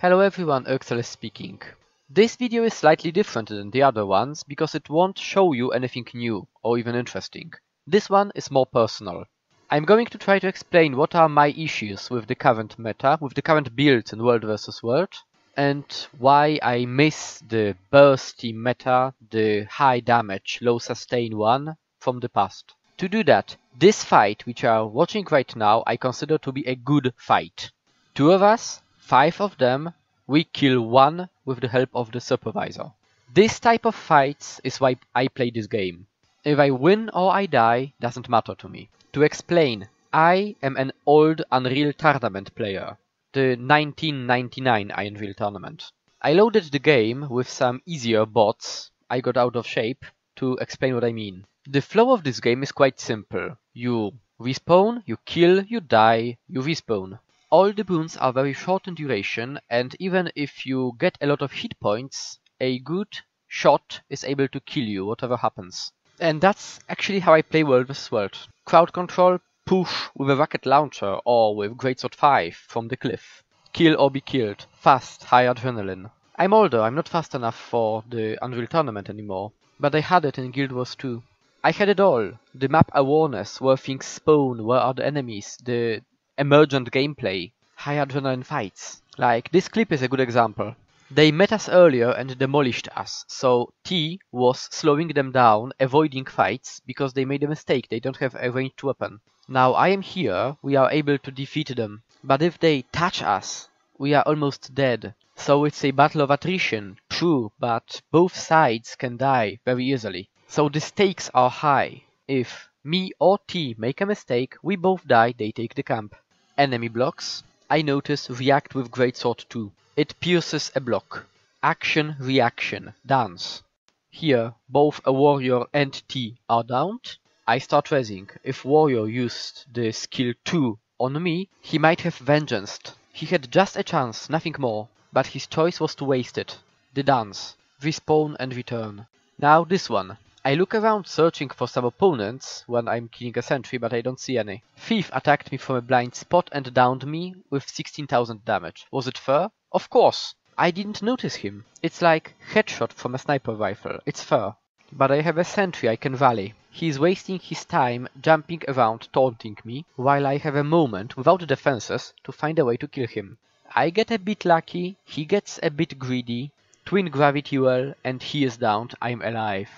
Hello everyone, Uxel speaking. This video is slightly different than the other ones because it won't show you anything new or even interesting. This one is more personal. I'm going to try to explain what are my issues with the current meta, with the current builds in World vs. World, and why I miss the bursty meta, the high damage, low sustain one from the past. To do that, this fight which you are watching right now I consider to be a good fight. Two of us, 5 of them, we kill one with the help of the supervisor. This type of fights is why I play this game. If I win or I die, doesn't matter to me. To explain, I am an old Unreal Tournament player. The 1999 Unreal Tournament. I loaded the game with some easier bots. I got out of shape to explain what I mean. The flow of this game is quite simple. You respawn, you kill, you die, you respawn. All the boons are very short in duration, and even if you get a lot of hit points, a good shot is able to kill you, whatever happens. And that's actually how I play World vs. World. Crowd control, push with a rocket launcher or with Greatsword 5 from the cliff. Kill or be killed, fast, high adrenaline. I'm older, I'm not fast enough for the Unreal Tournament anymore, but I had it in Guild Wars 2. I had it all. The map awareness, where things spawn, where are the enemies, the emergent gameplay, high adrenaline fights. Like, this clip is a good example. They met us earlier and demolished us, so T was slowing them down, avoiding fights, because they made a mistake, they don't have a ranged weapon. Now I am here, we are able to defeat them, but if they touch us, we are almost dead. So it's a battle of attrition, true, but both sides can die very easily. So the stakes are high. If me or T make a mistake, we both die, they take the camp. Enemy blocks, I notice, react with Greatsword 2. It pierces a block. Action, reaction, dance. Here, both a warrior and T are downed. I start rezzing. If warrior used the skill 2 on me, he might have vengeanced. He had just a chance, nothing more, but his choice was to waste it. The dance. Respawn and return. Now this one. I look around searching for some opponents when I'm killing a sentry, but I don't see any. Thief attacked me from a blind spot and downed me with 16,000 damage. Was it fair? Of course! I didn't notice him. It's like headshot from a sniper rifle. It's fair. But I have a sentry I can rally. He is wasting his time jumping around taunting me, while I have a moment without defenses to find a way to kill him. I get a bit lucky, he gets a bit greedy, twin gravity well, and he is downed, I'm alive.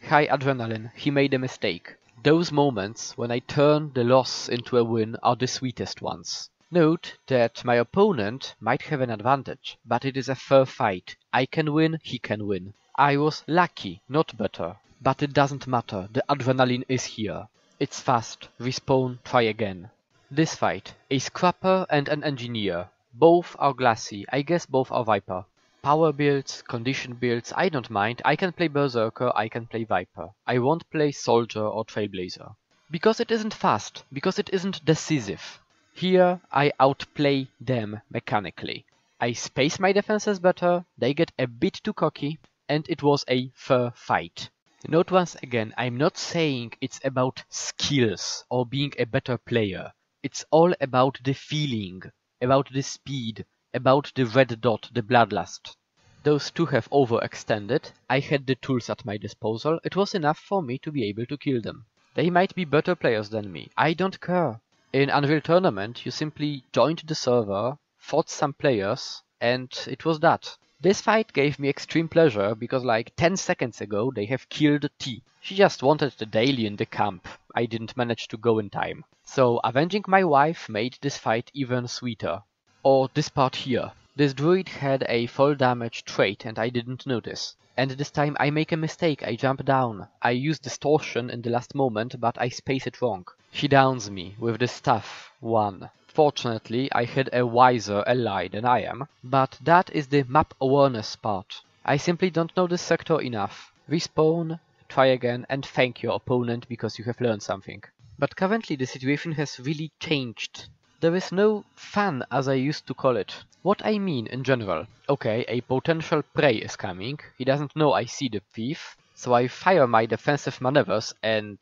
High adrenaline, he made a mistake. Those moments when I turn the loss into a win are the sweetest ones. Note that my opponent might have an advantage, but it is a fair fight. I can win, he can win. I was lucky, not better. But it doesn't matter, the adrenaline is here. It's fast, respawn, try again. This fight, a scrapper and an engineer. Both are glassy, I guess both are Viper. Power builds, condition builds, I don't mind. I can play Berserker, I can play Viper. I won't play Soldier or Trailblazer. Because it isn't fast, because it isn't decisive. Here I outplay them mechanically. I space my defenses better, they get a bit too cocky, and it was a fair fight. Note once again, I'm not saying it's about skills or being a better player. It's all about the feeling, about the speed, about the red dot, the bloodlust. Those two have overextended. I had the tools at my disposal. It was enough for me to be able to kill them. They might be better players than me. I don't care. In Unreal Tournament, you simply joined the server, fought some players, and it was that. This fight gave me extreme pleasure because like 10 seconds ago they have killed T. She just wanted the daily in the camp. I didn't manage to go in time. So avenging my wife made this fight even sweeter. Or this part here. This druid had a fall damage trait and I didn't notice. And this time I make a mistake, I jump down. I use distortion in the last moment, but I space it wrong. She downs me with the staff 1. Fortunately, I had a wiser ally than I am, but that is the map awareness part. I simply don't know this sector enough. Respawn, try again, and thank your opponent because you have learned something. But currently the situation has really changed. There is no fun as I used to call it. What I mean in general. Okay, a potential prey is coming. He doesn't know I see the thief. So I fire my defensive maneuvers and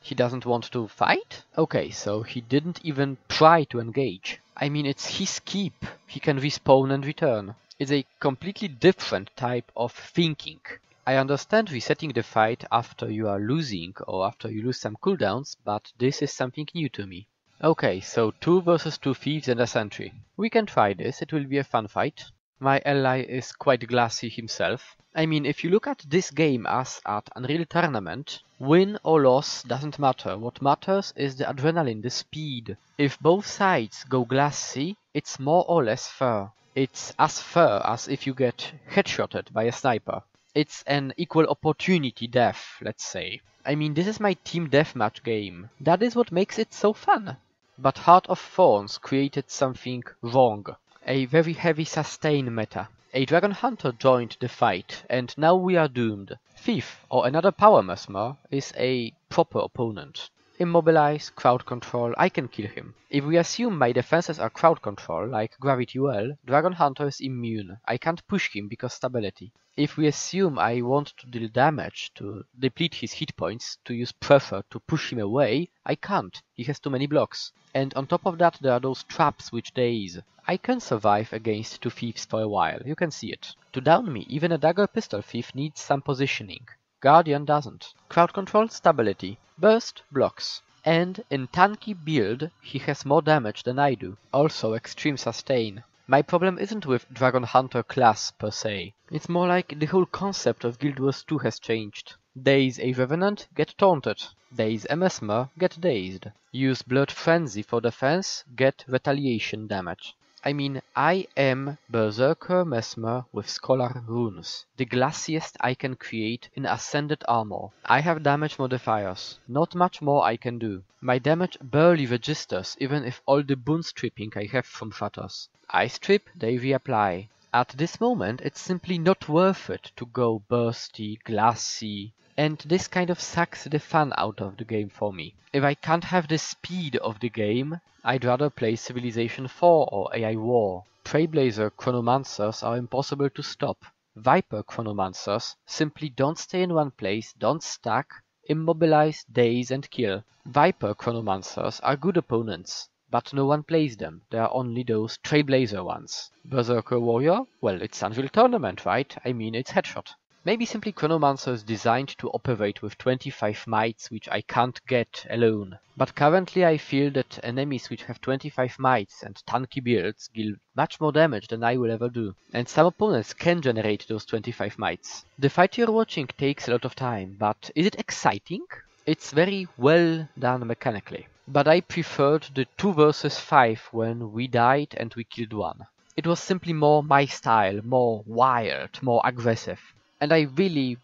he doesn't want to fight? Okay, so he didn't even try to engage. I mean, it's his keep. He can respawn and return. It's a completely different type of thinking. I understand resetting the fight after you are losing or after you lose some cooldowns, but this is something new to me. Okay, so 2 versus 2 thieves and a sentry. We can try this, it will be a fun fight. My ally is quite glassy himself. I mean, if you look at this game as at Unreal Tournament, win or loss doesn't matter. What matters is the adrenaline, the speed. If both sides go glassy, it's more or less fair. It's as fair as if you get headshotted by a sniper. It's an equal opportunity death, let's say. I mean, this is my team deathmatch game. That is what makes it so fun. But Heart of Thorns created something wrong. A very heavy sustain meta. A Dragon Hunter joined the fight, and now we are doomed. Thief, or another Power Mesmer, is a proper opponent. Immobilize, crowd control, I can kill him. If we assume my defenses are crowd control, like Gravity Well, Dragon Hunter is immune. I can't push him because stability. If we assume I want to deal damage, to deplete his hit points, to use Prefer to push him away, I can't. He has too many blocks. And on top of that there are those traps which daze. I can survive against 2 thieves for a while, you can see it. To down me, even a dagger pistol thief needs some positioning. Guardian doesn't. Crowd control, stability. Burst, blocks. And in tanky build, he has more damage than I do. Also extreme sustain. My problem isn't with Dragon Hunter class per se. It's more like the whole concept of Guild Wars 2 has changed. Daze a Revenant, get taunted. Daze a Mesmer, get dazed. Use Blood Frenzy for defense, get retaliation damage. I mean, I am Berserker Mesmer with Scholar runes, the glassiest I can create in Ascended armor. I have damage modifiers, not much more I can do. My damage barely registers even if all the boon stripping I have from Shutters. I strip, they reapply. At this moment it's simply not worth it to go bursty, glassy, and this kind of sucks the fun out of the game for me. If I can't have the speed of the game, I'd rather play Civilization 4 or AI War. Trailblazer Chronomancers are impossible to stop. Viper Chronomancers simply don't stay in one place, don't stack, immobilize, daze and kill. Viper Chronomancers are good opponents, but no one plays them, there are only those Trailblazer ones. Berserker Warrior? Well, it's Unreal Tournament, right? I mean, it's headshot. Maybe simply Chronomancer is designed to operate with 25 mites which I can't get alone. But currently I feel that enemies which have 25 mites and tanky builds deal much more damage than I will ever do. And some opponents can generate those 25 mites. The fight you're watching takes a lot of time, but is it exciting? It's very well done mechanically. But I preferred the 2 versus 5 when we died and we killed one. It was simply more my style, more wild, more aggressive. And I really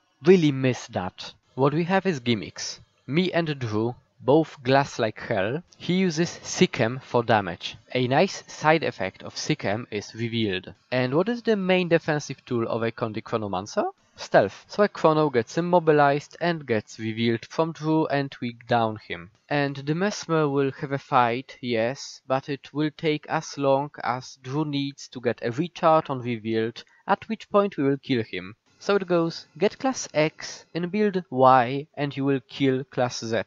miss that. What we have is gimmicks. Me and Drew, both glass like hell. He uses Sikhem for damage. A nice side effect of Sikhem is revealed. And what is the main defensive tool of a Condi Chronomancer? Stealth. So a Chrono gets immobilized and gets revealed from Drew and we down him. And the Mesmer will have a fight, yes, but it will take as long as Drew needs to get a recharge on revealed, at which point we will kill him. So it goes, get class X and build Y and you will kill class Z.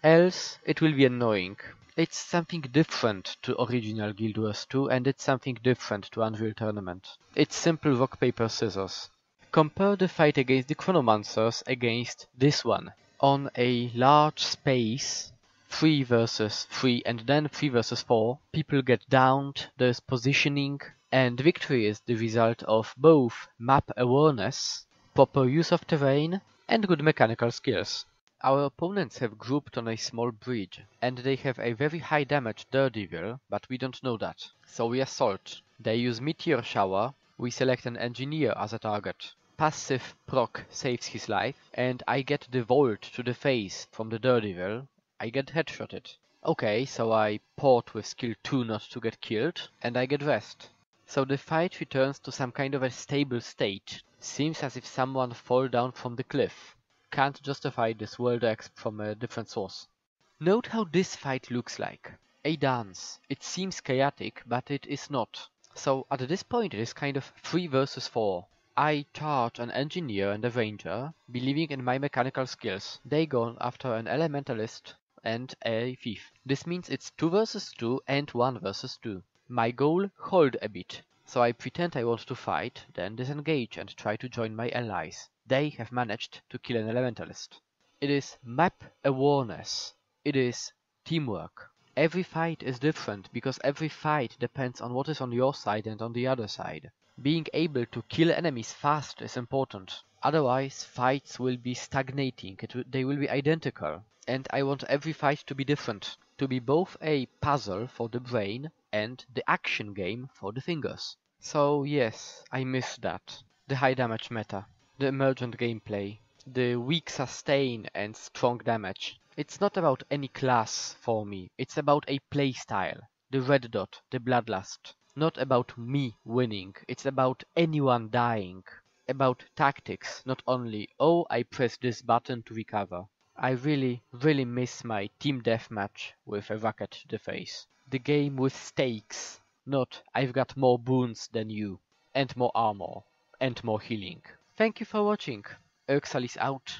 Else it will be annoying. It's something different to original Guild Wars 2 and it's something different to Unreal Tournament. It's simple rock paper scissors. Compare the fight against the Chronomancers against this one. On a large space, 3 versus 3 and then 3 versus 4, people get downed, there's positioning, and victory is the result of both map awareness, proper use of terrain, and good mechanical skills. Our opponents have grouped on a small bridge, and they have a very high damage Daredevil, but we don't know that. So we assault. They use Meteor Shower, we select an engineer as a target. Passive proc saves his life, and I get the Volt to the face from the Daredevil. I get headshotted. Okay, so I port with skill 2 not to get killed, and I get rest. So the fight returns to some kind of a stable state. Seems as if someone fell down from the cliff. Can't justify this world exp from a different source. Note how this fight looks like. A dance. It seems chaotic, but it is not. So at this point it is kind of 3 versus 4. I charge an engineer and a ranger, believing in my mechanical skills. They go after an elementalist and a thief. This means it's 2 versus 2 and 1 versus 2. My goal, hold a bit. So I pretend I want to fight, then disengage and try to join my allies. They have managed to kill an elementalist. It is map awareness. It is teamwork. Every fight is different because every fight depends on what is on your side and on the other side. Being able to kill enemies fast is important. Otherwise, fights will be stagnating, they will be identical. And I want every fight to be different. To be both a puzzle for the brain and the action game for the fingers. So yes, I miss that. The high damage meta, the emergent gameplay, the weak sustain and strong damage. It's not about any class for me, it's about a playstyle. The red dot, the bloodlust. Not about me winning, it's about anyone dying. About tactics, not only, oh, I press this button to recover. I really miss my team deathmatch with a rocket to the face. The game with stakes, not I've got more boons than you, and more armor, and more healing. Thank you for watching. Urxal is out.